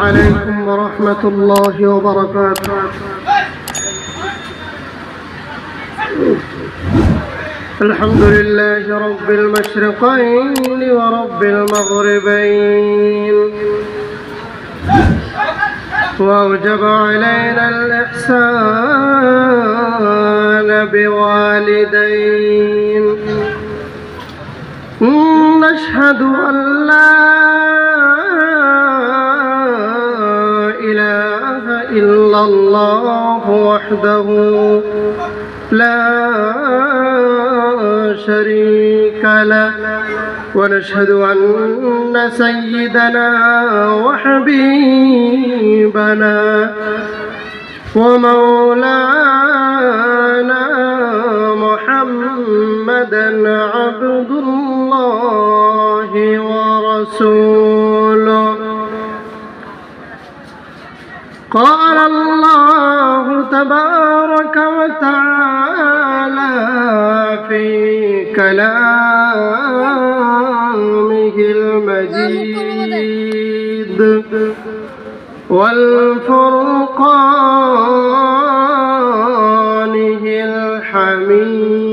عليكم ورحمة الله وبركاته. الحمد لله رب المشرقين ورب المغربين، وأوجب علينا الإحسان بوالدين. نشهد أن لا إله إلا الله وحده لا شريك له، ونشهد أن سيدنا وحبيبنا ومولانا محمدا عبد الله ورسوله. قال الله تبارك وتعالى في كلامه المجيد والفرقانه الحميد: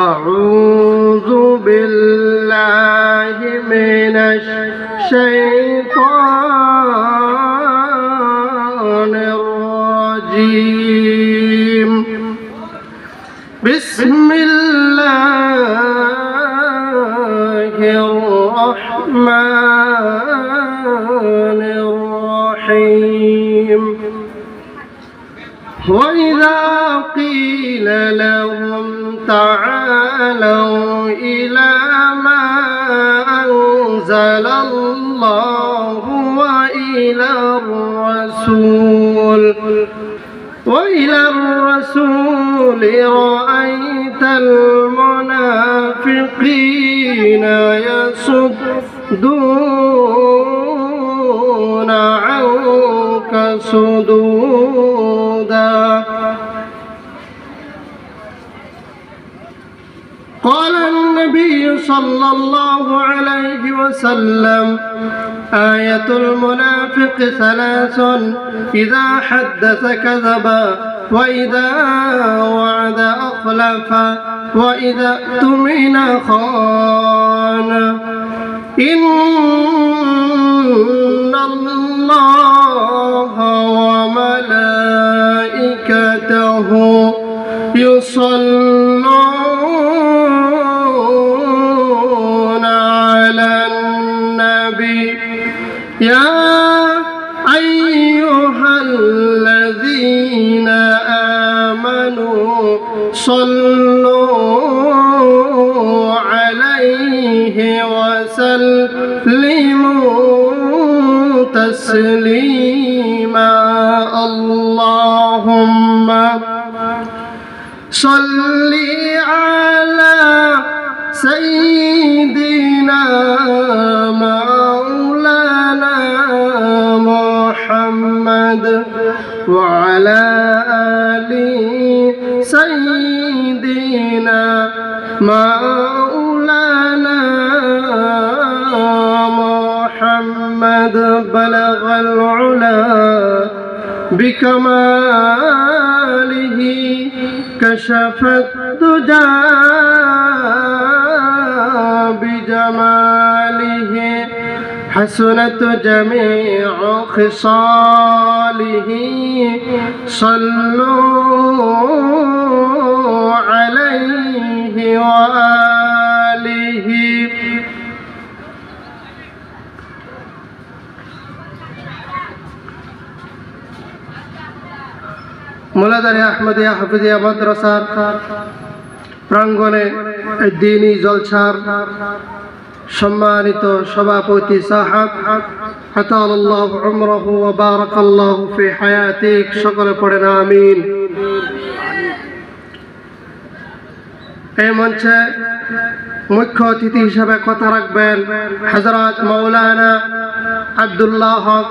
أعوذ بالله من الشيطان الرجيم. بسم الله الرحمن الرحيم. وإذا قيل لهم تعالوا إلى ما أنزل الله وإلى الرسول رأيت المنافقين يصدون عنك صدودا. قال النبي صلى الله عليه وسلم: آية المنافق ثلاث: إذا حدث كذب، وإذا وعد أخلف، وإذا اؤتمن خان. إن الله وملائكته يصلون على النبي يا أيها الذين آمنوا صلوا عليه وسلموا تسليما. اللهم صل على سيدنا مولانا محمد وعلى آل سيدنا مولانا محمد. بلغ العلا بكماله، كشف الدجى بجماله، حسنت جميع خصاله. صلوا عليه وآله. মোলাদারে আহমদিয়া হাফিজিয়া মাদ্রাসার প্রাঙ্গণে দ্বীনি জলসার সম্মানিত সভাপতি সাহেব, আতালাল্লাহু উমরাহু ওয়া বারাকাল্লাহু ফি হায়াতিক। সকলে পড়েন আমিন। এই মঞ্চে মুখ্য অতিথি হিসেবে কথা রাখবেন হযরত মাওলানা আব্দুল্লাহ হক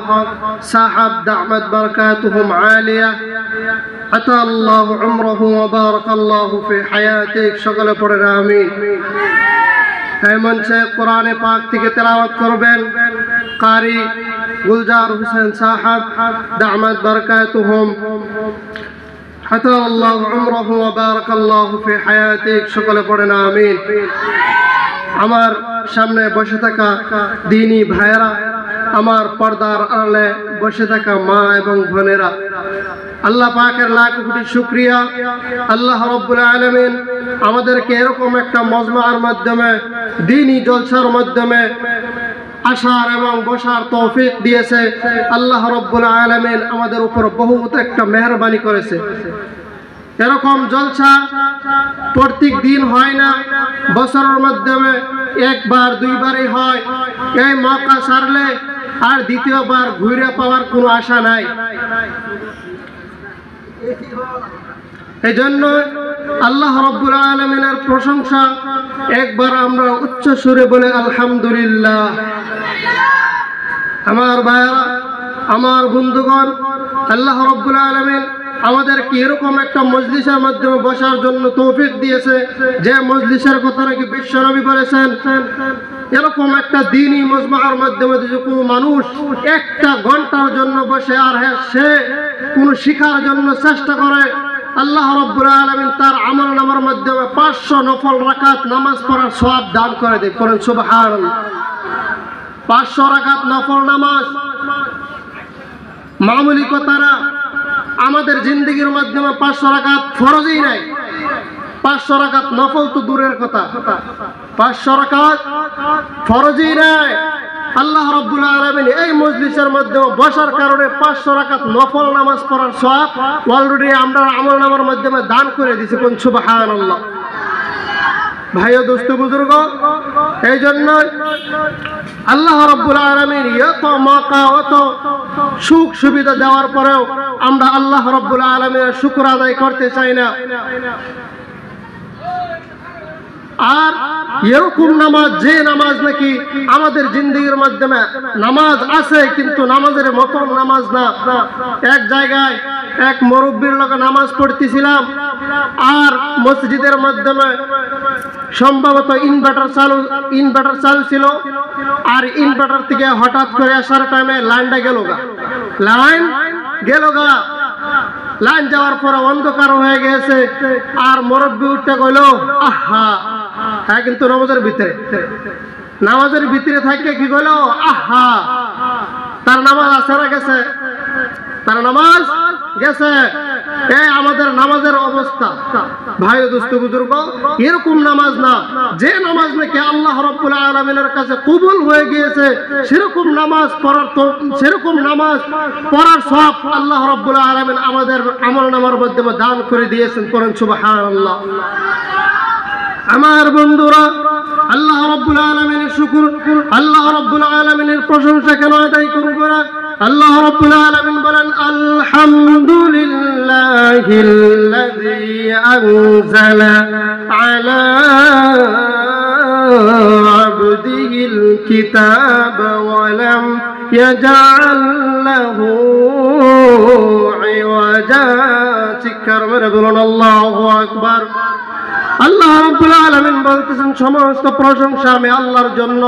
সাহেব, দামাত বারাকাতুহুম আলিয়া, আতাল্লাহু উমরাহু ওয়া বারাকাল্লাহু ফি হায়াতিক। সকলে পড়েন আমিন। এই মঞ্চে কোরআনে পাক থেকে তেলাওয়াত করবেন কারি গুলজার হোসেন সাহেব দামাত বরকাতুহুম হাতাল্লাহু উমরাহু ওয়া বারাকাল্লাহু ফি হায়াতিক। সকলে পড়েন আমিন। আমার সামনে বসে থাকা দ্বীনি ভাইয়েরা, আমার পর্দার আড়ালে বসে থাকা মা এবং বোনেরা, আল্লাহ পাকের লাখ কোটি শুকরিয়া। আল্লাহ রাব্বুল আলামিন আমাদেরকে এরকম একটা মজমার মাধ্যমে, দ্বীনি জলসার মাধ্যমে আসার এবং বসার তৌফিক দিয়েছে। আল্লাহ রাব্বুল আলামিন আমাদের উপর বহুত একটা মেহেরবানি করেছে। এরকম জলসা প্রত্যেক দিন হয় না, বছরের মাধ্যমে একবার দুইবারই হয়। এই মৌকা সারলে আর দ্বিতীয়বার ঘুরে পাওয়ার কোনো আশা নাই। এই জন্য আল্লাহ রাব্বুল আলামিনের প্রশংসা একবার আমরা উচ্চ সুরে বলে আলহামদুলিল্লাহ। আমার ভাইয়েরা, আমার বন্ধুগণ, আল্লাহ রাব্বুল আলামিন আমাদেরকে এরকম একটা মজলিসের মাধ্যমে বসার জন্য তৌফিক দিয়েছে, যে মজলিসের কথা নাকি বিশ্বনবী বলেছেন, এরকম একটা দ্বীনি মজমার মাধ্যমে যদি কোনো মানুষ একটা ঘন্টার জন্য বসে আর সে কোনো শিখার জন্য চেষ্টা করে, আল্লাহ রাব্বুল আলামিন তার আমল নামার মাধ্যমে 500 নফল রাকাত নামাজ পড়ার সওয়াব দান করে দেয়। পড়েন সুবহানাল্লাহ। 500 রাকাত নফল নামাজ মামুলি কথা না। আমাদের জিন্দেগির মাধ্যমে 500 রাকাত ফরজই নাই, 500 রাকাত নফল তো দূরের কথা, 500 রাকাত ফরজই নাই। আল্লাহ রাব্বুল আলামিন এই মজলিসের মধ্যে বসার কারণে 500 রাকাত নফল নামাজ পড়ার সওয়াব অলরেডি আমরা আমল নামার মাধ্যমে দান করে দিয়েছি। কোন সুবহানাল্লাহ। ভাই ও দোস্ত বুজুর্গ, এই জন্য আল্লাহ রাব্বুল আলামিন এত মওকা, এত সুখ সুবিধা দেওয়ার পরেও আমরা আল্লাহ রাব্বুল আলামিনের শুকর আদায় করতে চাই না। আর এরকম নামাজ, যে নামাজ নাকি আমাদের জিন্দেগির মাধ্যমে নামাজ আছে কিন্তু নামাজের মতন নামাজ না। এক জায়গায় এক মুরব্বির লগে নামাজ পড়তেছিলাম, আর মসজিদের মাধ্যমে সম্ভবত ইনভার্টার চালু ছিল, আর ইনভার্টার থেকে হঠাৎ করে আসার টাইমে লাইনটা গেল গা। লাইন যাওয়ার পরে অন্ধকার হয়ে গেছে, আর মুরব্বি উঠতে কইল আহা। হ্যাঁ, কিন্তু নামাজের ভিতরে থাকে কি কইল আহা। তার নামাজ আসরা গেছে, তার নামাজ গেছে। আমাদের নামাজের অবস্থা ভাই ও দোস্ত বুজুর্গ, এরকম নামাজ না যে নামাজ নাকি আল্লাহ রাব্বুল আলামিনের কাছে কবুল হয়ে গিয়েছে। সেরকম নামাজ পড়ার সওয়াব আল্লাহ রাব্বুল আলামিন আমাদের আমল নামার মাধ্যমে দান করে দিয়েছেন। পড়েন সুবহানাল্লাহ। আমার বন্ধুরা, আল্লাহ রাব্বুল আলামিনের শুকর, আল্লাহ রাব্বুল আলামিনের প্রশংসা কেন আদায় করব না? আল্লাহ রাব্বুল আলামিন বলেন আলহামদুলিল্লাহিল্লাযী আনজালা আলা আবদিহিল কিতাবা ওয়া লাম ইয়াজআল লাহু ইওয়াজা। চিৎকার মেরে বলুন আল্লাহু আকবার। আল্লাহ রাব্বুল আলামিন বলতেছেন সমস্ত প্রশংসা আমি আল্লাহর জন্য,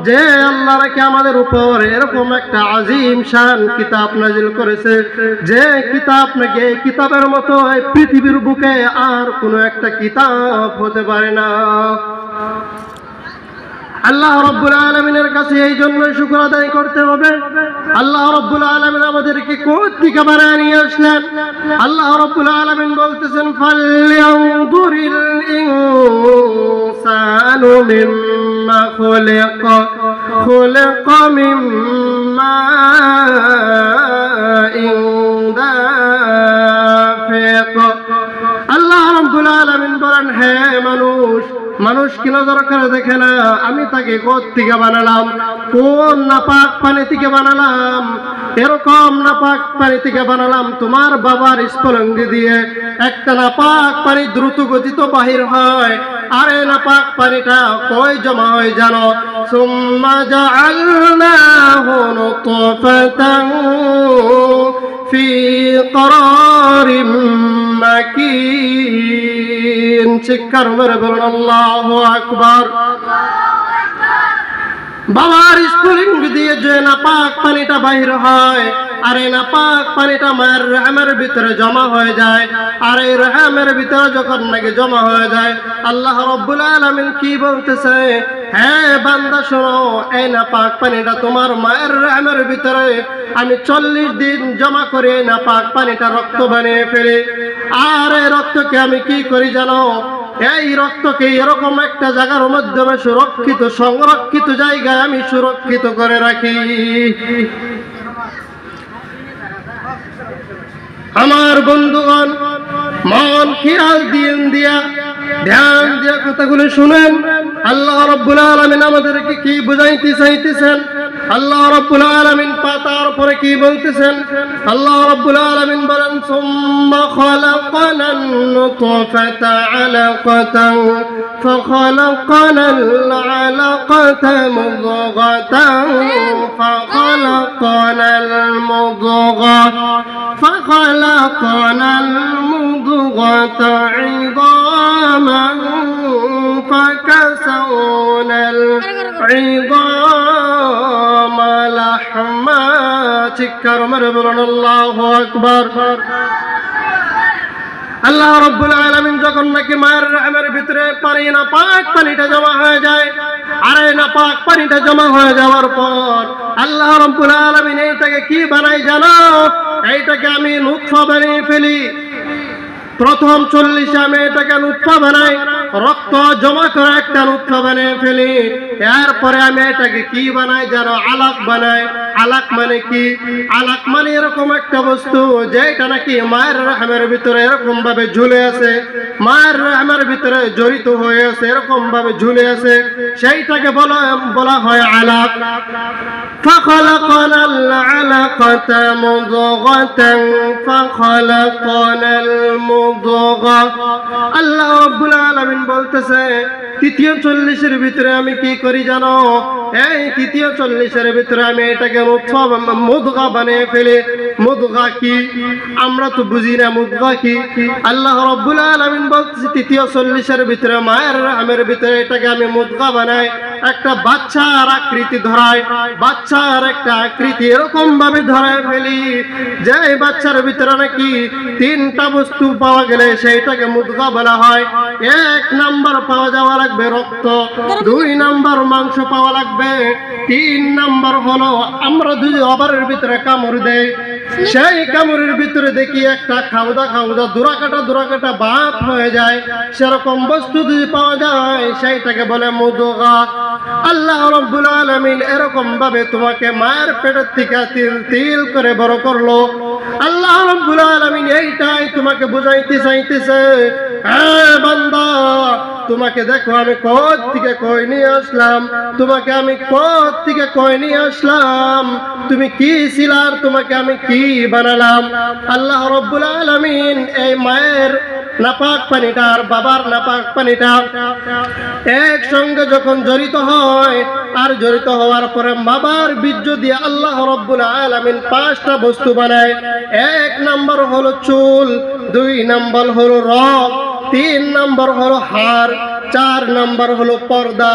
যে আল্লাহ নাকি আমাদের উপর এরকম একটা আজিম শান কিতাব নাজিল করেছে, যে কিতাব নাকি এই কিতাবের মতো এই পৃথিবীর বুকে আর কোনো একটা কিতাব হতে পারে না। আল্লাহ রাব্বুল আলামিনের কাছে এই জন্যই শুকর আদায় করতে হবে। আল্লাহ রাব্বুল আলামিন আমাদেরকে কোথা থেকে বানিয়ে নিয়ে আসলেন? আল্লাহ রাব্বুল আলামিন বলতেছেন ফালইয়ানজুরিল ইনসানু মিম্মা খুলিকা মিম্মা দাফিক। আল্লাহ রাব্বুল আলামিন বলেন, হে মানুষ কি নজর করে দেখে না আমি তাকে কোথা থেকে বানালাম, কোন নাপাক পানি থেকে বানালাম? এরকম নাপাক পানি থেকে বানালাম তোমার বাবার স্পলঙ্গি দিয়ে। একটা নাপাক পানি দ্রুত গতিতে বাহির হয়, আর এই নাপাক পানিটা কই জমা হয় জানো? সুম্মা জাআলনাহু নুতফাতান ফি করারিম মাকিন। চিৎকার মেরে বলুন আল্লাহু আকবার। বাবার স্ফুলিঙ্গ দিয়ে যে নাপাক পানিটা বাহির হয়, আর এই নাপাক পানিটা মায়ের রহমের ভিতরে জমা হয়ে যায়, আর এই রহমের ভিতরে যখন নাকি জমা হয়ে যায়, আল্লাহ রাব্বুল আলামিন কি বলতেছে, হে বান্দা শোনো, এই নাপাক পানিটা তোমার মায়ের রহমের ভিতরে আমি 40 দিন জমা করে এই নাপাক পানিটা রক্ত বানিয়ে ফেলি। আর এই রক্তকে আমি কি করি জানো? এই রক্তকে এরকম একটা জায়গার মাধ্যমে সুরক্ষিত সংরক্ষিত জায়গায় আমি সুরক্ষিত করে রাখি। আমার বন্ধুগণ, মন খেয়াল দিয়া ধ্যান দিয়া কথাগুলো শুনেন। আল্লাহ রাব্বুল আলামিন আমাদেরকে কি বুঝাইতে চাইতেছেন? আল্লাহ রাব্বুল আলামিন পাতার পরে কি বলতেছেন? আল্লাহ রাব্বুল আলামিন বলেন, সুম্মা খালাকানান নুতফাতা আলাকাতান ফাখালাকানাল আলাকাতা মুদগাতান ফাখালাকানাল মুদগা ফাখালাকানাল মুদগাতা ইদামান ফাকাসাওনাল ইদামা লাহমা। চিৎকার মেরে বলুন আল্লাহু আকবার। আল্লাহ রাব্বুল আলামিন যখন নাকি মায়ের রহমের ভিতরে নাপাক পানিটা জমা হয়ে যায়, আর এই নাপাক পানিটা জমা হয়ে যাওয়ার পর আল্লাহ রাব্বুল আলামিন এইটাকে কি বানাই জানো? এইটাকে আমি নুতফা বানিয়ে ফেলি। প্রথম 40 আমি এটাকে নুতফা বানাই, রক্ত জমা করে একটা নুতফা বানিয়ে ফেলি। এরপরে আমি এটাকে কি বানাই জানো? আলাক বানাই। আলাক মানে কি? আলাক মানে এরকম একটা বস্তু যেটা নাকি মায়ের রহমের ভিতরে এরকম ভাবে ঝুলে আছে, মায়ের রহমের ভিতরে জড়িত হয়ে আছে, এরকম ভাবে ঝুলে আছে, সেইটাকে বলা হয় আলাক। فخلقنا العلقة مضغة فخلقنا المضغة। আল্লাহ রাব্বুল আলামিন বলতেছে, তৃতীয় 40 ভিতরে আমি কি করি জানো? এই তৃতীয় 40 ভিতরে আমি এটাকে মুদগা বানিয়ে ফেলি। মুদগা কি? আমরা তো বুঝি না মুদগা কি। আল্লাহ রাব্বুল আলামিন বলতেছে, তৃতীয় 40 ভিতরে মায়ের রহমের ভিতরে এটাকে আমি মুদগা বানাই, একটা বাচ্চার আকৃতি ধরাই, বাচ্চার একটা আকৃতি এরকম ভাবে ধরায় ফেলি যে বাচ্চার ভিতরে নাকি 3টা বস্তু পাওয়া গেলে সেইটাকে মুদগা বলা হয়। 1 নাম্বার পাওয়া যাওয়া লাগবে রক্ত, 2 নাম্বার মাংস পাওয়া লাগবে, 3 নাম্বার হলো আমরা যদি অবারের ভিতরে কামড় দেই, সেই কামড়ের ভিতরে দেখি একটা খাওদা দুরাকাটা ভাত হয়ে যায়, সেরকম বস্তু যদি পাওয়া যায় সেইটাকে বলে মুদগা। আল্লাহ রাব্বুল আলামিন এরকম ভাবে তোমাকে মায়ের পেটের থেকে তিল করে বড় করলো। আল্লাহ রাব্বুল আলামিন এইটাই তোমাকে বুঝাইতে চাইতেছে, হ্যাঁ বান্দা, তোমাকে দেখো আমি কোথ থেকে কই নিয়ে আসলাম, তোমাকে আমি কোথ থেকে কই নিয়ে আসলাম, তুমি কি ছিলা আর তোমাকে আমি কি বানালাম। আল্লাহ রাব্বুল আলামিন এই মায়ের নাপাক পানিটা আর বাবার নাপাক পানিটা একসঙ্গে যখন জড়িত হয়, আর জড়িত হওয়ার পরে বাবার বীর্য দিয়ে আল্লাহ রাব্বুল আলামিন 5টা বস্তু বানায়। 1 নাম্বার হলো চুল, 2 নাম্বার হলো রগ, 3 নাম্বার হলো হাড়, 4 নাম্বার হলো পর্দা।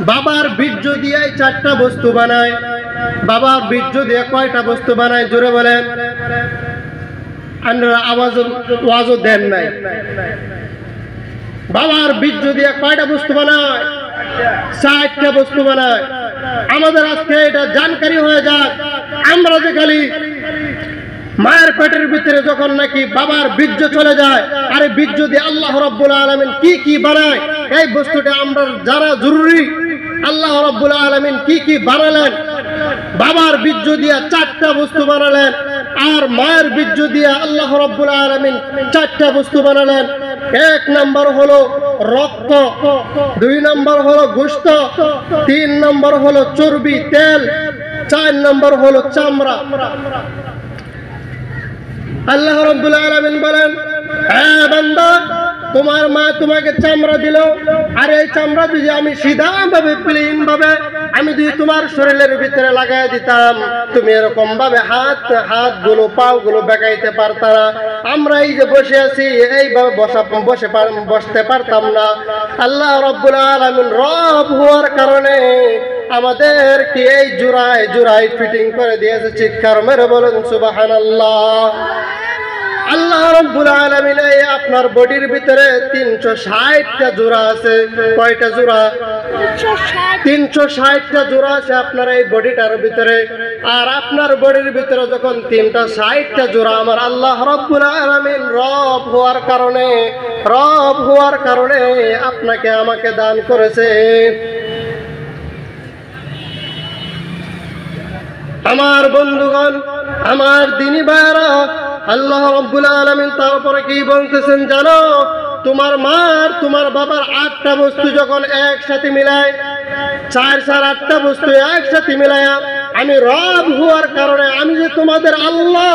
বাবার বীর্য দিয়ে 4টা বস্তু বানায়। বাবার বীর্য দিয়ে কয়টা বস্তু বানায় জোরে বলেন? আপনারা আওয়াজও দেন নাই। বাবার বীর্য দিয়ে কয়টা বস্তু বানায়? 4টা বস্তু বানায়। আমাদের আজকে এটা জানকারি হয়ে যাক, আমরা যে খালি মায়ের পেটের ভিতরে যখন নাকি বাবার বীর্য চলে যায়, আরে বীর্য দিয়ে আল্লাহ রাব্বুল আলামিন কি কি বানায় এই বস্তুটা আমরা জানা জরুরি। আল্লাহ রাব্বুল আলামিন কি কি বানালেন? বাবার বীর্য দিয়ে 4টা বস্তু বানালেন, আর মায়ের বীর্য দিয়ে আল্লাহ রাব্বুল আলামিন 4টা বস্তু বানালেন। 1 নাম্বার হলো রক্ত, 2 নাম্বার হলো গোশত, 3 নাম্বার হলো চর্বি তেল, 4 নাম্বার হলো চামড়া। আল্লাহ রাব্বুল আলামিন বলেন, হে বান্দা, তোমার মা তোমাকে চামড়া দিল, আর এই চামড়া যদি আমি সিধা ভাবে প্লেন ভাবে আমি যদি তোমার শরীরের ভিতরে লাগাই দিতাম, তুমি এরকম ভাবে হাতগুলো পাগুলো বেঁকাইতে পারতা না। আমরা এই যে বসে আছি এইভাবে বসতে পারতাম না। আল্লাহ রাব্বুল আলামিন রব হওয়ার কারণে আমাদেরকে এই জোড়ায় ফিটিং করে দিয়েছে। চিৎকার মেরে বলুন সুবহানাল্লাহ। আল্লাহ রাব্বুল আলামিন এই আপনার বডির ভিতরে 360টা জোড়া আছে। কয়টা জোড়া? 360টা জোড়া আছে আপনার এই বডিটার ভিতরে। আর আপনার বডির ভিতরে যখন 360টা জোড়া আমার আল্লাহ রাব্বুল আলামিন রব হওয়ার কারণে আপনাকে আমাকে দান করেছে। আমার বন্ধুগণ, আমার দ্বীনি ভাইরা, আল্লাহ রাব্বুল আলামিন তারপরে কি বলতেছেন জানো? তোমার মার তোমার বাবার 8টা বস্তু যখন একসাথে মিলায়, 8টা বস্তু একসাথে মিলায় আমি রব হওয়ার কারণে, আমি যে তোমাদের আল্লাহ,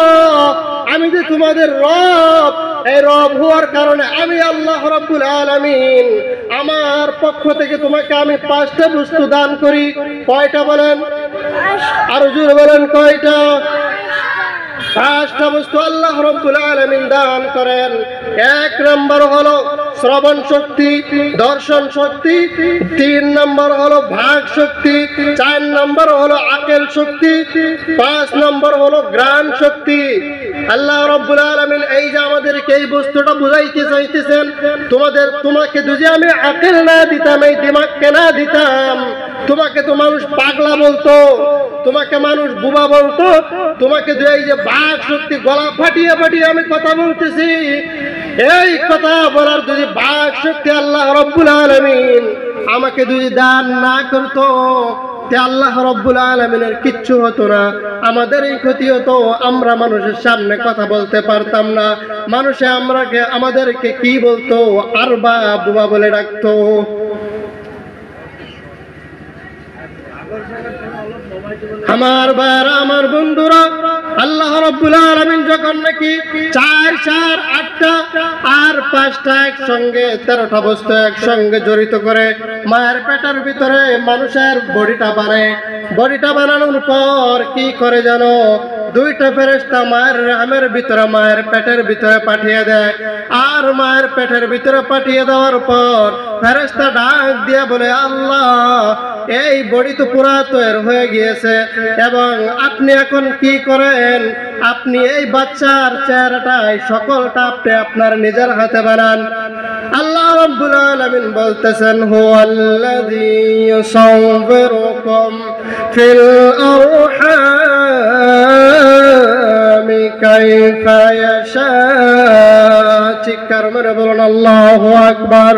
আমি যে তোমাদের রব, এই রব হওয়ার কারণে আমি আল্লাহ রাব্বুল আলামিন আমার পক্ষ থেকে তোমাকে আমি 5টা বস্তু দান করি। কয়টা বলেন? আর জোরে বলেন কয়টা? 5টা বস্তু আল্লাহ রাব্বুল আলামিন দান করেন। 1 নম্বর হলো শ্রবণ শক্তি, দর্শন শক্তি, 3 নম্বর হলো ভাগ শক্তি, 4 নম্বর হলো আকল শক্তি, 5 নম্বর হলো ঘ্রাণ শক্তি। আল্লাহ রাব্বুল আলামিন এই যে আমাদেরকে এই বস্তুটা বুঝাইতে চাইতেছেন, তোমাকে যদি আমি আকল না দিতাম, এই দিমাগকে না দিতাম, তোমাকে তো মানুষ পাগলা বলতো, তোমাকে মানুষ বুবা বলতো। তোমাকে এই যে বাক শক্তি, গলা ফাটিয়ে ফাটিয়ে আমি কথা বলতেছি, এই কথা বলার যদি বাক শক্তি আল্লাহ রাব্বুল আলামিন আমাকে যদি দান না করতো, তে আল্লাহ রাব্বুল আলামিনের কিচ্ছু হতো না, আমাদের এই ক্ষতি হতো। আমরা মানুষের সামনে কথা বলতে পারতাম না। মানুষে আমাদেরকে কি বলতো? আরবা, বুবা বলে ডাকতো। আমার ভাইরা, আমার বন্ধুরা, আল্লাহ রাব্বুল আলামিন যখন নাকি 4, 4, 8টা আর 5টা একসঙ্গে 13টা বস্তু একসঙ্গে জড়িত করে মায়ের পেটের ভিতরে মানুষের বডিটা বানায়, বডিটা বানানোর পর কি করে জানো? 2টা ফেরেশতা মায়ের রামের ভিতরে, মায়ের পেটের ভিতরে পাঠিয়ে দেয়। আর মায়ের পেটের ভিতরে পাঠিয়ে দেওয়ার পর ফেরেশতা ডাক দিয়ে বলে, আল্লাহ, এই বডি তো পুরা তৈরি হয়ে গিয়েছে, এবং আপনি এখন কি করেন? আপনি এই বাচ্চার চেহারাটাই সকলটা আপনি আপনার নিজের হাতে বানান। আল্লাহ রাব্বুল আলামিন বলতেছেন, হুয়াল্লাযী ইউসাউবিরুকুম ফিল আরহামি কাইফা ইয়াশা। চিৎকার মেরে বলুন আল্লাহু আকবার।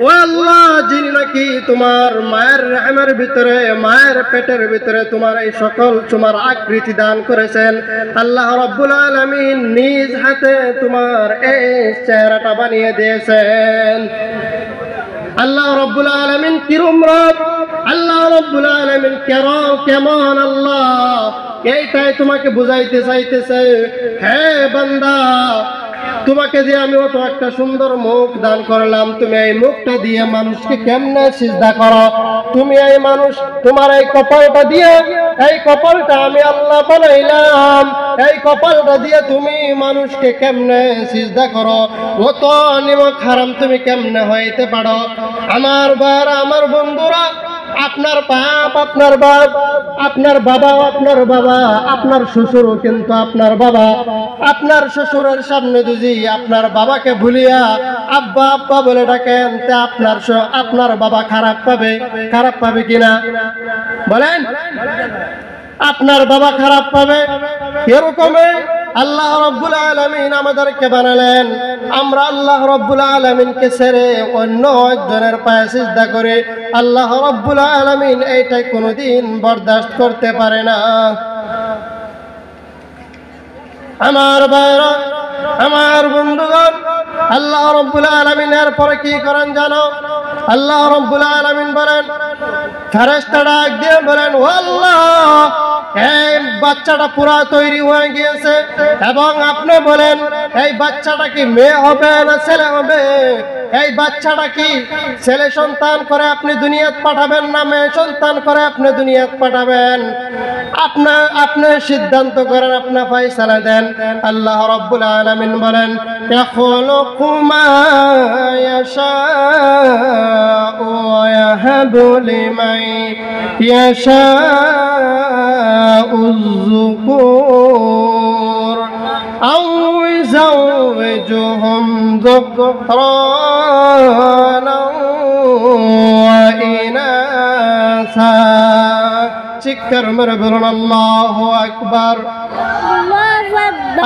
ও আল্লাহ, যিনি নাকি তোমার মায়ের রহমের ভিতরে, মায়ের পেটের ভিতরে তোমার এই সকল তোমার আকৃতি দান করেছেন, আল্লাহ রাব্বুল আলামিন নিজ হাতে তোমার এই চেহারাটা বানিয়ে দিয়েছেন। আল্লাহ রাব্বুল আলামিন কিরম রব, আল্লাহ রাব্বুল আলামিন কেমন আল্লাহ, এইটাই তোমাকে বুঝাইতে চাইতেছে। হে বান্দা, তোমাকে যে আমি অত একটা সুন্দর মুখ দান করলাম, তুমি এই মুখটা দিয়ে মানুষকে কেমনে সিজদা করো? তুমি এই মানুষ, তোমার এই কপালটা দিয়ে, এই কপালটা আমি আল্লাহ বানাইলাম, এই কপালটা দিয়ে তুমি মানুষকে কেমনে সিজদা করো? অত নিমক হারাম তুমি কেমনে হইতে পারো? আমার ভাইরা, আমার বন্ধুরা, আপনার বাপ, আপনার বাপ, আপনার বাবা, আপনার বাবা, আপনার শ্বশুরও কিন্তু আপনার বাবা। আপনার শ্বশুরের সামনে যদি আপনার বাবাকে ভুলিয়া আব্বা আব্বা বলে ডাকেন, তে আপনার বাবা খারাপ পাবে কিনা বলেন? আপনার বাবা খারাপ পাবে। এরকমই আল্লাহ রাব্বুল আলামিন আমাদেরকে বানালেন, আমরা আল্লাহ রাব্বুল আলামিনকে ছেড়ে অন্য একজনের পায়ে সিজদা করে আল্লাহ রাব্বুল আলামিন এইটাই কোনোদিন বরদাস্ত করতে পারে না। আমার ভাইরা, আমার বন্ধুগণ, আল্লাহ রাব্বুল আলামিন এর পরে কি করেন জানো? আল্লাহ রাব্বুল আলামিন বলেন, ফেরেশতা ডাক দিয়ে বলেন, ও আল্লাহ, এই বাচ্চাটা পুরা তৈরি হয়ে গিয়েছে এবং আপনি বলেন এই বাচ্চাটা কি মেয়ে হবে না ছেলে হবে, এই বাচ্চাটা কি ছেলে সন্তান করে আপনি দুনিয়াতে পাঠাবেন না মেয়ে সন্তান করে আপনি দুনিয়াতে পাঠাবেন, আপনি সিদ্ধান্ত করেন, আপনি ফয়সালা দেন। আল্লাহ রাব্বুল আলামিন বলেন ইয়াখলুকু মা ইয়াশাউ ওয়া ইয়াহাবু লিমান ইয়াশাউ الذكور أو يزوجهم ذكرانا وإناثا চিৎকার মেরে বলুন আল্লাহু আকবার।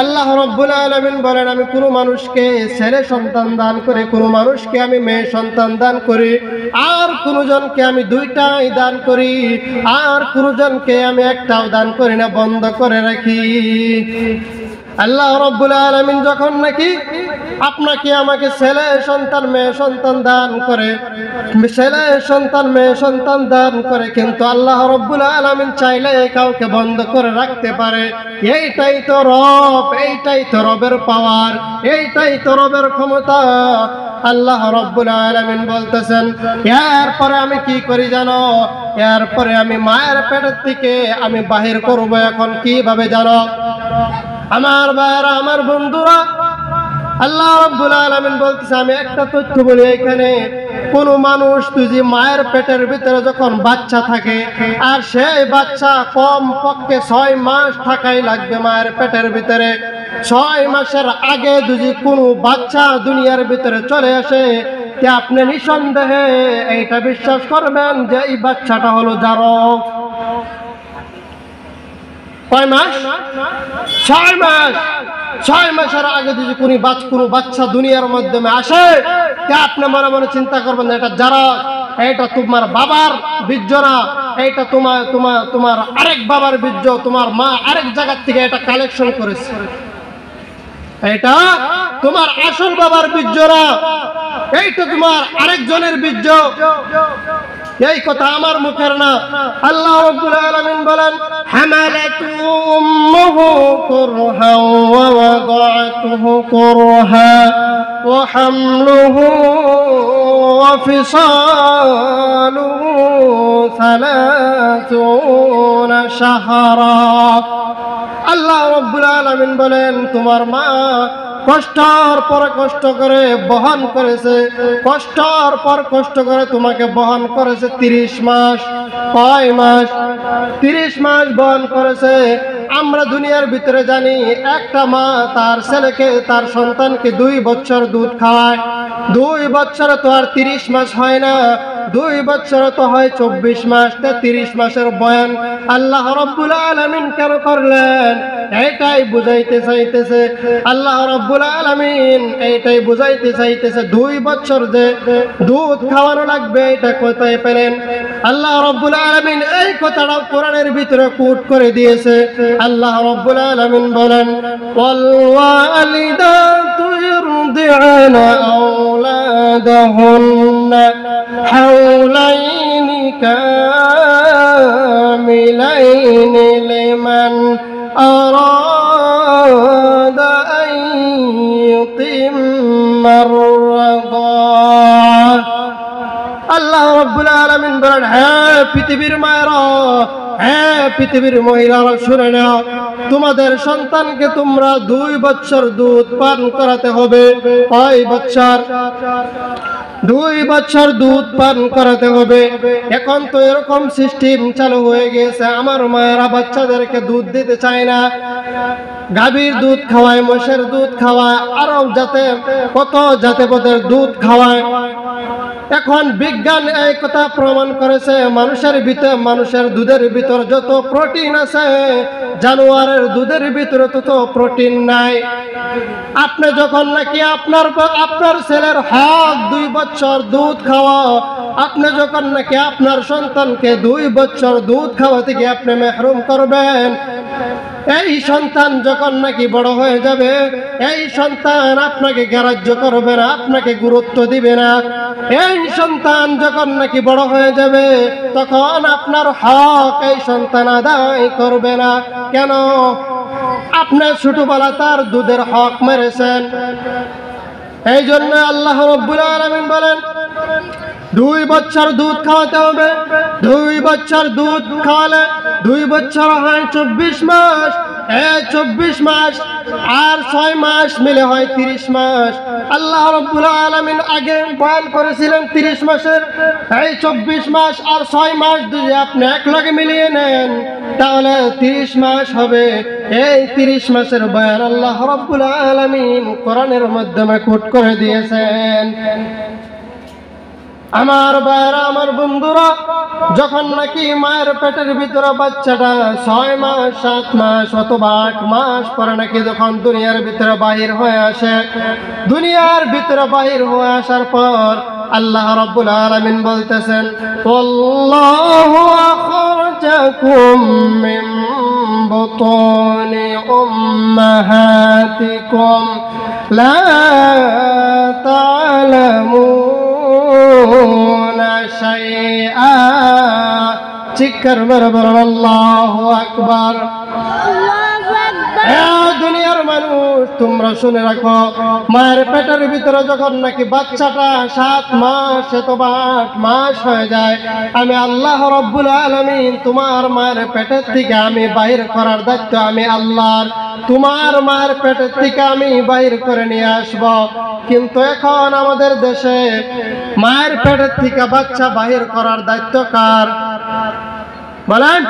আল্লাহ রাব্বুল আলামিন বলেন আমি কোন মানুষকে ছেলে সন্তান দান করে, কোন মানুষকে আমি মেয়ে সন্তান দান করি, আর কোন জনকে আমি দুইটাই দান করি, আর কোন জনকে আমি একটাও দান করি না, বন্ধ করে রাখি। আল্লাহ রাব্বুল আলামিন যখন নাকি আপনাকে আমাকে ছেলে সন্তান মেয়ে সন্তান দান করে, ছেলে সন্তান মেয়ে সন্তান দান করে, কিন্তু আল্লাহ রাব্বুল আলামিন চাইলে কাউকে বন্ধ করে রাখতে পারে। এইটাই তো রব, এইটাই তো রবের পাওয়ার, এইটাই তো রবের ক্ষমতা। আল্লাহ রাব্বুল আলামিন বলতেছেন এরপরে আমি কি করি জানো, এরপরে আমি মায়ের পেটের থেকে আমি বাহির করব। এখন কিভাবে জানো আমার ভাইরা আমার বন্ধুরা, আল্লাহ রাব্বুল আলামিন বলতেছে আমি একটা তথ্য বলি, এখানে কোন মানুষ তুই মায়ের পেটের ভিতরে যখন বাচ্চা থাকে আর সেই বাচ্চা কম পক্ষে 6 মাস থাকাই লাগবে মায়ের পেটের ভিতরে, 6 মাসের আগে যদি কোনো বাচ্চা দুনিয়ার ভিতরে চলে আসে আপনি নিঃসন্দেহে এইটা বিশ্বাস করবেন যে এই বাচ্চাটা হলো জারক। কয় মাস? 6 মাস। 6 মাসের আগে যদি কোনো বাচ্চা দুনিয়ার মাধ্যমে আসে আপনি মনে মনে চিন্তা করবেন না এটা জারক, এটা তোমার বাবার বীর্য না, এটা তোমার আরেক বাবার বীর্য, তোমার মা আরেক জায়গা থেকে এটা কালেকশন করেছে, এটা তোমার আসল বাবার বীর্য না, এইটা তোমার আরেকজনের বীর্য। এই কথা আমার মুখের না, আল্লাহ রাব্বুল আলামিন বলেন হামালাতু উম্মুহু কুরহা ওয়া ওয়াদাতুহু কুরহা ওয়া হামলুহু ওয়া ফিসালুহু 30 শাহরা। আল্লাহ রাব্বুল আলামিন বলেন তোমার মা কষ্টের পর কষ্ট করে বহন করেছে, কষ্টের পর কষ্ট করে তোমাকে বহন করেছে 30 মাস। কয় মাস? 30 মাস বহন করেছে। আমরা দুনিয়ার ভিতরে জানি একটা মা তার ছেলেকে তার সন্তানকে 2 বছর দুধ খাওয়ায়। 2 বছর তো আর 30 মাস হয় না, 2 বছর তো হয় 24 মাস। 30 মাসের বয়ান আল্লাহ রাব্বুল আলামিন কেন করলেন? এইটাই বুঝাইতে চাইতেছে আল্লাহ রাব্বুল আলামিন, এইটাই বুঝাইতে চাইতেছে 2 বছর যে দুধ খাওয়ানো লাগবে এটা কোথায় পেলেন? আল্লাহ রাব্বুল আলামিন এই কথাটা কোরআনের ভিতরে কোট করে দিয়েছে। আল্লাহ রাব্বুল আলামিন বলেন ওয়াল ওয়ালিদাতু ইরদি'না আওলাদাহুন্না হাওলাইনি কামিলাইনি লিমান أراد أن يتم الرضاعة। আল্লাহ রাব্বুল আলামিন বলেন হ্যাঁ পৃথিবীর মায়েরা, হ্যাঁ পৃথিবীর মহিলারা শুনে নাও, তোমাদের সন্তানকে তোমরা 2 বছর দুধ পান করাতে হবে। কয় বছর? 2 বছর দুধ পান করাতে হবে। এখন তো এরকম সিস্টেম চালু হয়ে গেছে, আমার মায়েরা বাচ্চাদেরকে দুধ দিতে চায় না, গাভীর দুধ খাওয়ায়, মোষের দুধ খাওয়ায়, আরো যাতে কত জাতে পদের দুধ খাওয়ায়। এখন বিজ্ঞান এই কথা প্রমাণ করেছে মানুষের দুধের ভিতর যত প্রোটিন আছে জানোয়ারের দুধের ভিতরে তত প্রোটিন নাই। আপনি যখন নাকি আপনার ছেলের হক 2 বছর দুধ খাওয়া, আপনি যখন নাকি আপনার সন্তানকে 2 বছর দুধ খাওয়া থেকে আপনি মাহরুম করবেন, এই সন্তান যখন নাকি বড় হয়ে যাবে, এই সন্তান আপনাকে গ্রাহ্য করবে না, আপনাকে গুরুত্ব দিবে না। এই সন্তান যখন নাকি বড় হয়ে যাবে, তখন আপনার হক এই সন্তান আদায় করবে না। কেন? আপনার ছোটবেলা তার দুধের হক মেরেছেন। এই জন্য আল্লাহ রাব্বুল আলামিন বলেন 2 বছর দুধ খাওয়াতে হবে। 2 বছর দুধ খাওয়ালে 2 বছর হয় 24 মাস। এই 24 মাস আর 6 মাস মিলে হয় 30 মাস। আল্লাহ রাব্বুল আলামিন আগে বয়ান করেছিলেন 30 মাসের। এই 24 মাস আর 6 মাস যদি আপনি একলগে মিলিয়ে নেন, তাহলে 30 মাস হবে। এই 30 মাসের বয়ান আল্লাহ রাব্বুল আলামিন কোরআনের মাধ্যমে কোট করে দিয়েছেন। আমার ভাইরা, আমার বন্ধুরা, যখন নাকি মায়ের পেটের ভিতরে বাচ্চাটা 6 মাস 7 মাস অথবা 8 মাস পরে নাকি যখন দুনিয়ার ভিতরে বাহির হয়ে আসে, দুনিয়ার ভিতরে বাহির হয়ে আসার পর আল্লাহ রাব্বুল আলামিন বলতেছেন, আল্লাহু আখরাজাকুম মিন বুতুনি উম্মাহাতিকুম লা তা'লামুনা শাইআ। চিৎকার মেরে বলুন আল্লাহু আকবার। দুনিয়ার মানুষ, তোমরা শুনে রাখো, মায়ের পেটের ভিতরে যখন নাকি বাচ্চাটা 7 মাস অথবা 8 মাস হয়ে যায়, আমি আল্লাহ রাব্বুল আলামিন তোমার মায়ের পেটের থেকে আমি বাহির করার দায়িত্ব আমি আল্লাহর। তোমার মায়ের পেটের থেকে আমি বাহির করে নিয়ে আসব। কিন্তু এখন আমাদের দেশে মায়ের পেটের থেকে বাচ্চা বাহির করার দায়িত্ব কার? বলেন,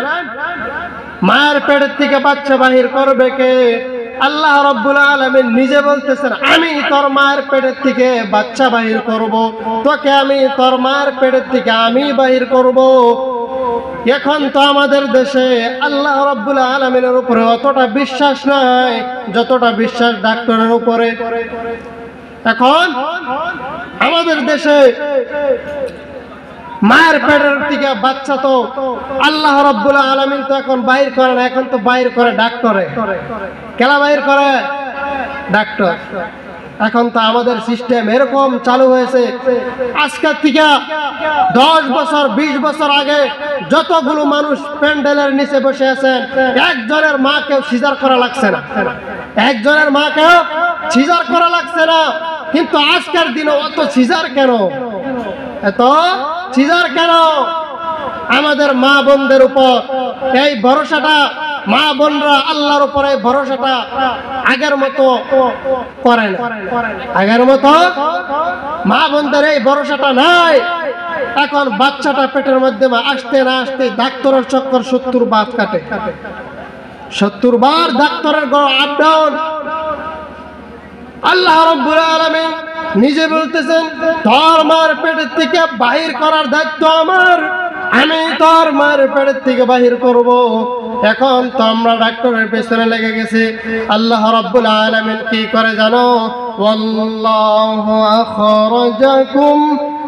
মায়ের পেটের থেকে বাচ্চা বাহির করবে কে? আল্লাহ রাব্বুল আলামিন নিজে বলতেছেন, আমি তোর মায়ের পেটের থেকে বাচ্চা বাহির করব, তোকে আমি তোর মায়ের পেটের থেকে আমি বাহির করব। এখন তো আমাদের দেশে আল্লাহ রাব্বুল আলামিনের উপরে অতটা বিশ্বাস নাই যতটা বিশ্বাস ডাক্তারের উপরে। এখন আমাদের দেশে মায়ের পেটের থেকে বাচ্চা তো আল্লাহ রাব্বুল আলামিন তো এখন বাইর করে না, এখন তো বাইর করে ডাক্তারে। কেলা বাইর করে? ডাক্তার। এখন তো আমাদের সিস্টেম এরকম চালু হয়েছে, আজকের থেকে 10 বছর 20 বছর আগে যতগুলো মানুষ প্যান্ডেলের নিচে বসে আছেন, একজনের মাকেও সিজার করা লাগছে না, একজনের মাকেও সিজার করা লাগছে না। কিন্তু আজকের দিনে অত সিজার কেন? এত সিজার কেন? আমাদের মা বোনদের উপর এই ভরসাটা, মা বোনরা আল্লাহর উপরে ভরসাটা আগের মতো করে না। আগের মতো মা বোনদের এই ভরসাটা নাই। এখন বাচ্চাটা পেটের মধ্যে আসতে না আসতে ডাক্তারের চক্কর 70 বার কাটে, 70 বার ডাক্তারের আপ ডাউন। আল্লাহ রাব্বুল আলামিন নিজে বলতেছেন, তোর মার পেটের থেকে বাহির করার দায়িত্ব আমার, আমি তোর মার পেটের থেকে বাহির করব। এখন তো আমরা ডাক্তারের পেছনে লেগে গেছি। আল্লাহ রাব্বুল আলামিন কি করে জানো? ওয়াল্লাহু আখরাজাকুম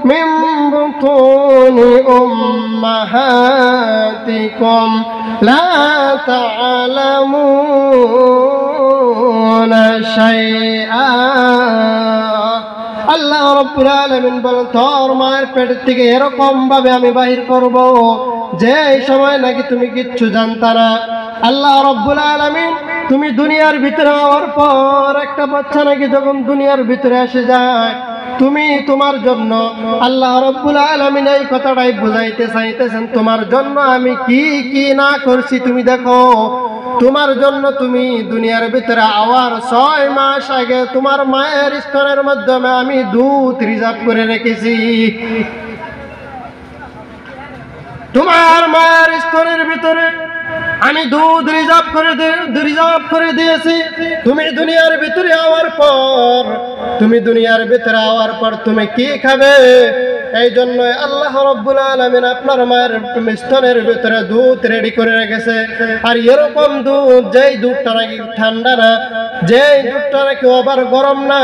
মিন বুতুনি উম্মাহাতিকুম লা তা'লামুনা শাইআ। আল্লাহ রাব্বুল আলামিন বলেন, তোর মায়ের পেটের থেকে এরকম ভাবে আমি বাহির করব যে এই সময় নাকি তুমি কিচ্ছু জানতা না। আল্লাহ রাব্বুল আলামিন, তুমি দুনিয়ার ভিতরে হওয়ার পর একটা বাচ্চা নাকি যখন দুনিয়ার ভিতরে এসে যায়, তুমি তোমার জন্য আল্লাহ রাব্বুল আলামিন এই কথাটাই বুঝাইতে চাইতেছেন, তোমার জন্য আমি কি কি না করছি তুমি দেখো। তোমার জন্য তুমি দুনিয়ার ভিতরে আওয়ার 6 মাস আগে তোমার মায়ের স্তনের মাধ্যমে আমি দুধ রিজার্ভ করে রেখেছি। তোমার মায়ের স্তনের ভিতরে আমি দুধ রিজার্ভ করে দিয়েছি। তুমি দুনিয়ার ভিতরে আওয়ার পর তুমি কি খাবে? এই জন্য আল্লাহ রাব্বুল আলামিন আপনার মায়ের স্তনের ভিতরে দুধ রেডি করে রেখেছে। আর এরকম দুধ, যেই দুধটা নাকি ঠান্ডা না, যেই দুধটা নাকি আবার গরম না,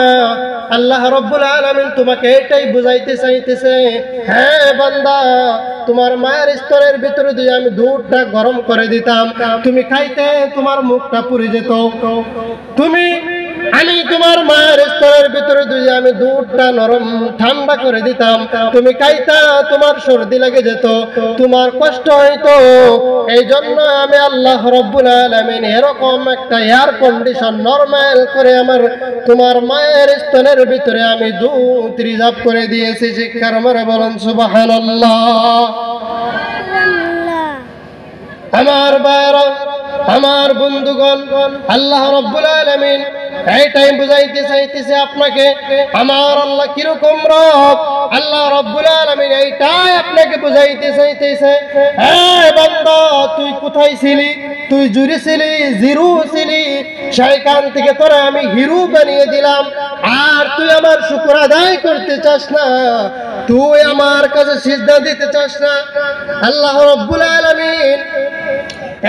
আল্লাহ রাব্বুল আলামিন তোমাকে এটাই বুঝাইতে চাইতেছে, হ্যাঁ বান্দা, তোমার মায়ের স্তনের ভিতরে দিয়ে আমি দুধটা গরম করে দিতাম, তুমি খাইতে তোমার মুখটা পুড়ে যেত। আমি তোমার মায়ের স্তনের ভিতরে দিয়ে আমি দুধটা নরম ঠান্ডা করে দিতাম, তুমি খাইতা, তোমার সর্দি লেগে যেত, তোমার কষ্ট হইতো। এই জন্য আমি আল্লাহ রাব্বুল আলামিন এরকম একটা এয়ার কন্ডিশন নরমাল করে তোমার মায়ের স্তনের ভিতরে আমি দুধ রিজার্ভ করে দিয়েছি। শিক্ষার মরে বলেন সুবহানাল্লাহ। আমার ভাইরা, আমার বন্ধুগণ, আল্লাহ রাব্বুল আলামিন এইটাই বুঝাইতে চাইতেছে আপনাকে, আমার আল্লাহ কিরকম রব। আল্লাহ রাব্বুল আলামিন এইটাই আপনাকে বুঝাইতে চাইতেছে, হ্যাঁ বান্দা, তুই কোথায় ছিলি? তুই জুরি ছিলি, জিরো ছিলি, সেইখান থেকে তোরা আমি হিরো বানিয়ে দিলাম। আর তুই আমার শুকর আদায় করতে চাস না, তুই আমার কাছে সিজদা দিতে চাস না। আল্লাহ রাব্বুল আলামিন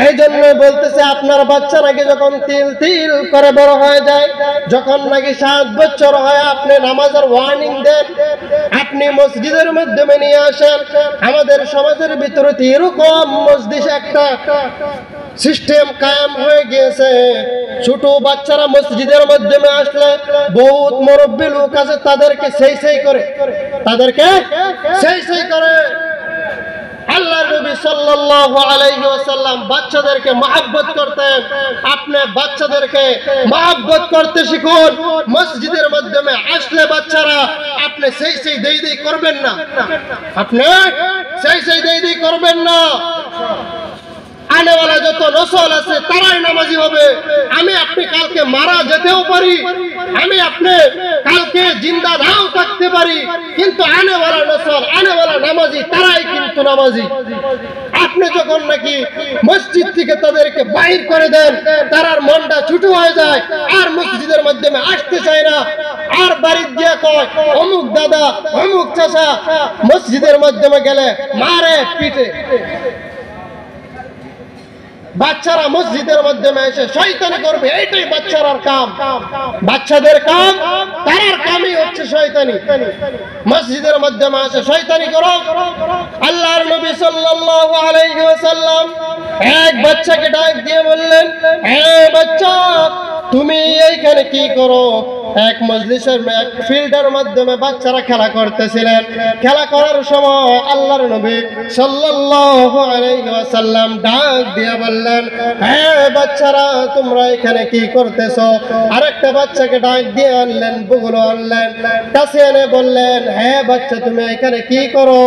এই জন্য বলতেছে, আপনার বাচ্চা নাকি যখন তিল তিল করে বড় হয়ে যায়, যখন নাকি 7 বছর হয়, আপনি নামাজের ওয়ার্নিং দেন, আপনি মসজিদের মাধ্যমে নিয়ে আসেন। আমাদের সমাজের ভিতরে এরকম মসজিদ একটা সিস্টেম কায়েম হয়ে গিয়েছে, ছোট বাচ্চারা মসজিদের মাধ্যমে আসলে বহুত মুরব্বী লোক আছে, তাদেরকে সেই করে, তাদেরকে সেই করে। আল্লাহ নবী সাল্লাল্লাহু আলাইহি ওয়াসাল্লাম বাচ্চাদেরকে মহব্বত করতেন। আপনি বাচ্চাদেরকে মহব্বত করতে শিখুন। মসজিদের মাধ্যমে আসলে বাচ্চারা আপনি সেই দেই করবেন না, আপনি সেই দেই করবেন না। আনেওয়ালা যত নসল আছে তারাই নামাজি হবে। আমি আপনি কালকে মারা যেতেও পারি, আমি আপনি কালকে জিন্দা নাও থাকতে পারি, কিন্তু আনেওয়ালা নসল, আনেওয়ালা নামাজি, তারাই কিন্তু নামাজি। আপনি যখন নাকি মসজিদ থেকে তাদেরকে বাইর করে দেন, তারার মনটা ছোট হয়ে যায়, আর মসজিদের মাধ্যমে আসতে চায় না, আর বাড়ির দিয়ে কয় অমুক দাদা, অমুক চাচা, মসজিদের মাধ্যমে গেলে মারে পিটে। বাচ্চারা মসজিদের মাধ্যমে এসে শয়তানি করবে, এইটাই বাচ্চারার কাম, বাচ্চাদের কাম, তার কামই হচ্ছে শয়তানি। মসজিদের মাধ্যমে এসে শয়তানি করো। আল্লাহর নবী সাল্লাল্লাহু আলাইহি ওয়াসাল্লাম এক বাচ্চাকে ডাক দিয়ে বললেন, হ্যাঁ বাচ্চা, তুমি এইখানে কি করো? এক মজলিসের এক ফিল্ডের মাধ্যমে বাচ্চারা খেলা করতেছিলেন। খেলা করার সময় আল্লাহর নবী সাল্লাল্লাহু আলাইহি ওয়াসাল্লাম ডাক দিয়ে বললেন, হ্যাঁ বাচ্চারা, তোমরা এখানে কি করতেছো? আরেকটা বাচ্চাকে ডাক দিয়ে আনলেন, বুগুলো আনলেন, কাছে এনে বললেন, হ্যাঁ বাচ্চা, তুমি এখানে কি করো?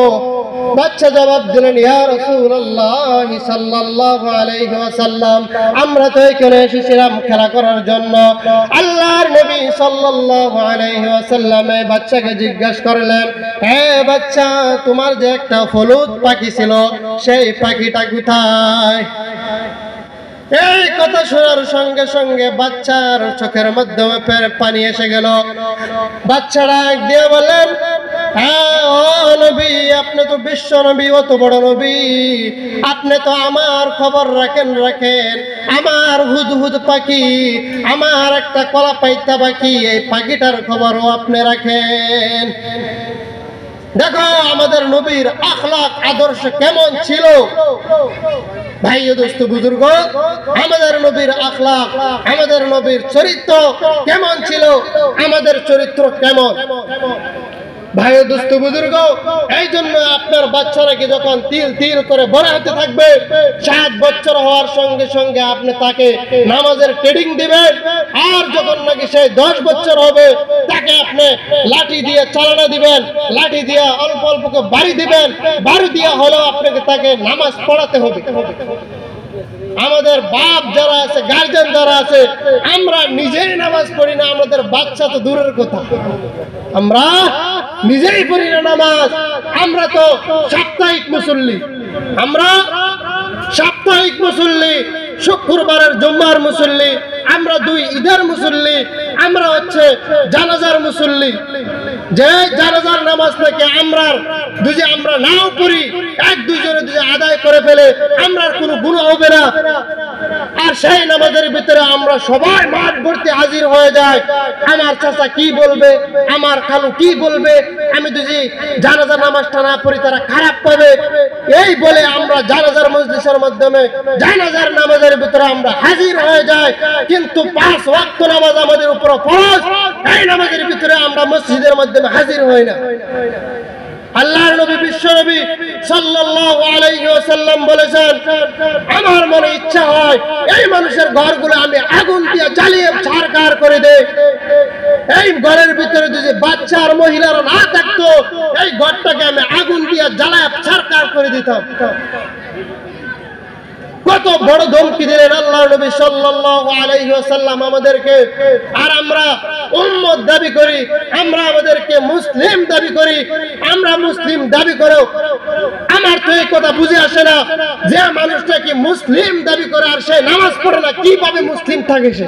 বাচ্চা জবাব দিলেন, ইয়া রাসূলুল্লাহ সাল্লাল্লাহু আলাইহি ওয়াসাল্লাম, আমরা তো এখানে এসেছিলাম খেলা করার জন্য। আল্লাহর নবী সাল্লাল্লাহু আলাইহি ওয়াসাল্লাম এই বাচ্চাকে জিজ্ঞাসা করলেন, হ্যাঁ বাচ্চা, তোমার যে একটা হলুদ পাখি ছিল, সেই পাখিটা কোথায়? এই কথা শোনার সঙ্গে সঙ্গে বাচ্চার চোখের মাধ্যমে পানি এসে গেল। বাচ্চারা দিয়ে বলেন, হ্যাঁ ও নবী, আপনি তো বিশ্ব নবী, অত বড় নবী, আপনি তো আমার খবর রাখেন, আমার হুদহুদ পাখি, আমার একটা কলা পাইতা পাখি, এই পাখিটার খবরও আপনি রাখেন। দেখো আমাদের নবীর আখলাক আদর্শ কেমন ছিল। ভাই ও দোস্ত বুজুর্গ, আমাদের নবীর আখলাক, আমাদের নবীর চরিত্র কেমন ছিল, আমাদের চরিত্র কেমন? ভাই ও দোস্ত বুজুর্গ, এই জন্য আপনার বাচ্চারাকে যখন তিল তিল করে বড় হতে থাকবে, 7 বছর হওয়ার সঙ্গে সঙ্গে আপনি তাকে নামাজের ট্রেনিং দিবেন। আর যখন নাকি সে 10 বছর হবে, তাকে আপনি লাঠি দিয়ে চালানা দিবেন, লাঠি দিয়ে অল্প অল্প করে বাড়ি দিবেন, বাড়ি দিয়ে হলেও আপনাকে তাকে নামাজ পড়াতে হবে। আমাদের বাপ যারা আছে, গার্জিয়ান যারা আছে, আমরা নিজেই নামাজ পড়ি না, আমাদের বাচ্চা তো দূরের কথা, আমরা নিজেই পড়ি না নামাজ। আমরা তো সাপ্তাহিক মুসল্লি, আমরা সাপ্তাহিক মুসল্লি, শুক্রবারের জুম্মার মুসল্লি, আমরা 2 ঈদের মুসল্লি, আমরা হচ্ছে জানাজার মুসল্লি। যে জানাজার নামাজ থেকে আমরা নাও পড়ি, 1-2 জনে যদি আদায় করে ফেলে, আমরা কোনো গুনাহ হবে না। আর আর সেই নামাজের ভিতরে আমরা সবাই মাঠ ভর্তি হাজির হয়ে যাই। আমার চাচা কি বলবে, আমার খালু কি বলবে, আমি যদি জানাজার নামাজটা না পড়ি তারা খারাপ পাবে, এই বলে আমরা জানাজার মজলিসের মাধ্যমে জানাজার নামাজের ভিতরে আমরা হাজির হয়ে যাই। কিন্তু 5 ওয়াক্ত নামাজ আমাদের উপর ফরজ, এই নামাজের ভিতরে আমরা মসজিদের মাধ্যমে হাজির হই না। আল্লাহর নবী বিশ্ব নবী সাল্লাল্লাহু আলাইহি ওয়াসাল্লাম বলেছেন, আমার মনে ইচ্ছা হয় এই মানুষের ঘরগুলো আমি আগুন দিয়ে জ্বালিয়ে ছারখার করে দেই। এই ঘরের ভিতরে যদি বাচ্চা আর মহিলারা না থাকতো, এই ঘরটাকে আমি আগুন দিয়ে জ্বালায় ছারখার করে দিতাম। কত বড় ধমকি দিলেন আল্লাহর নবী সাল্লাল্লাহু আলাইহি ওয়াসাল্লাম আমাদেরকে। আর আমরা উম্মত দাবি করি, আমরা আমাদেরকে মুসলিম দাবি করি। আমরা মুসলিম দাবি করেও আমার তো এই কথা বুঝে আসে না, যে মানুষটা কি মুসলিম দাবি করে আর সে নামাজ পড়ে না, কিভাবে মুসলিম থাকে সে?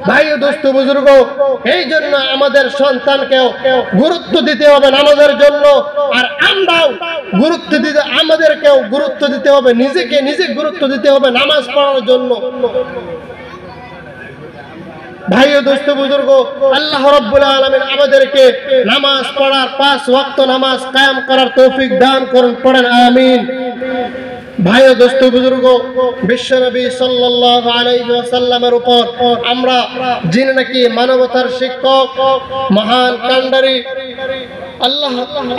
ভাই ও দোস্ত বুজুর্গ, এই জন্য আমাদের সন্তানকেও গুরুত্ব দিতে হবে নামাজের জন্য। আর আমরাও গুরুত্ব দিতে, আমাদেরকেও গুরুত্ব দিতে হবে, নিজেকে নিজে গুরুত্ব দিতে হবে নামাজ পড়ার জন্য। ভাই ও দোস্ত বুজুর্গ, আল্লাহ রাব্বুল আলামিন আমাদেরকে নামাজ পড়ার 5 ওয়াক্ত নামাজ কায়েম করার তৌফিক দান করুন, পড়েন আমিন। ভাই ও দোস্ত বুজুর্গ, বিশ্বনবী সাল্লাল্লাহু আলাইহি ওয়াসাল্লামের উপর আমরা যিনি নাকি মানবতার শিক্ষক, মহান কান্ডারি,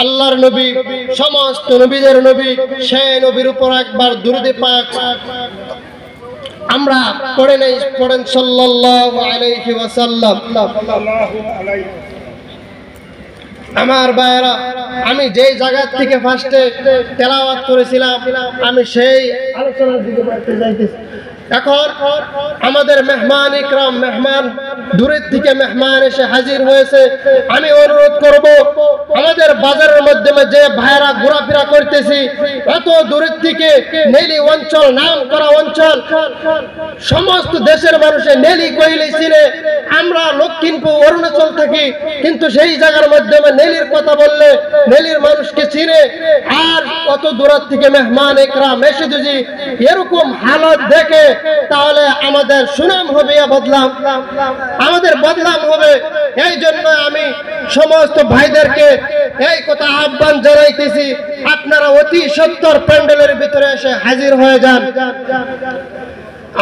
আল্লাহর নবী, সমস্ত নবীদের নবী, সেই নবীর উপর একবার দুরূদ পাক আমরা পড়ে নেই, পড়েন সাল্লাল্লাহু আলাইহি ওয়াসাল্লাম। আমার ভাইরা, আমি যেই জায়গা থেকে ফার্স্টে তেলাওয়াত করেছিলাম, আমি সেই আলোচনার দিকে বাড়তে যাইতেছি। এখন আমাদের মেহমান ইকরাম, মেহমান দূরের থেকে মেহমান এসে হাজির হয়েছে। আমি অনুরোধ করব, আমাদের বাজারের মাধ্যমে যে ভাইরা ঘোরাফেরা করতেছি, এত দূরের থেকে নেলি অঞ্চল, নাম করা অঞ্চল, সমস্ত দেশের মানুষে নেলি কইলে চিনে। আমরা লক্ষ্মীপুর অরুণাচল থাকি, কিন্তু সেই জায়গার মাধ্যমে নেলির কথা বললে নেলির মানুষকে চিনে। আর কত দূরের থেকে মেহমান ইকরাম এসে যদি এরকম হালত দেখে, তাহলে আমাদের সুনাম হবে, আমাদের বদনাম হবে। এই জন্য আমি সমস্ত ভাইদেরকে এই কথা আহ্বান জানাইতেছি, আপনারা অতি সত্তর প্যান্ডেলের ভিতরে এসে হাজির হয়ে যান।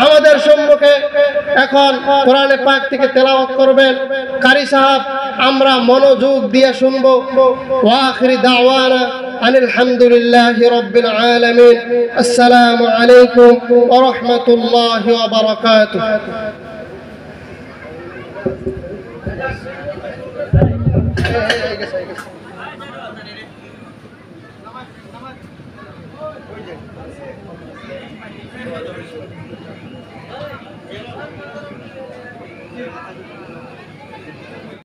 আমাদের সম্মুখে এখন কোরআনে পাক থেকে তেলাওয়াত করবেন কারি সাহেব, আমরা মনোযোগ দিয়ে শুনবো। ওয়া আখিরি দাওয়ানা আনিল হামদুলিল্লাহি রাব্বিল আলামিন। আসসালামু আলাইকুম ওয়া রাহমাতুল্লাহি ওয়া বারাকাতুহু।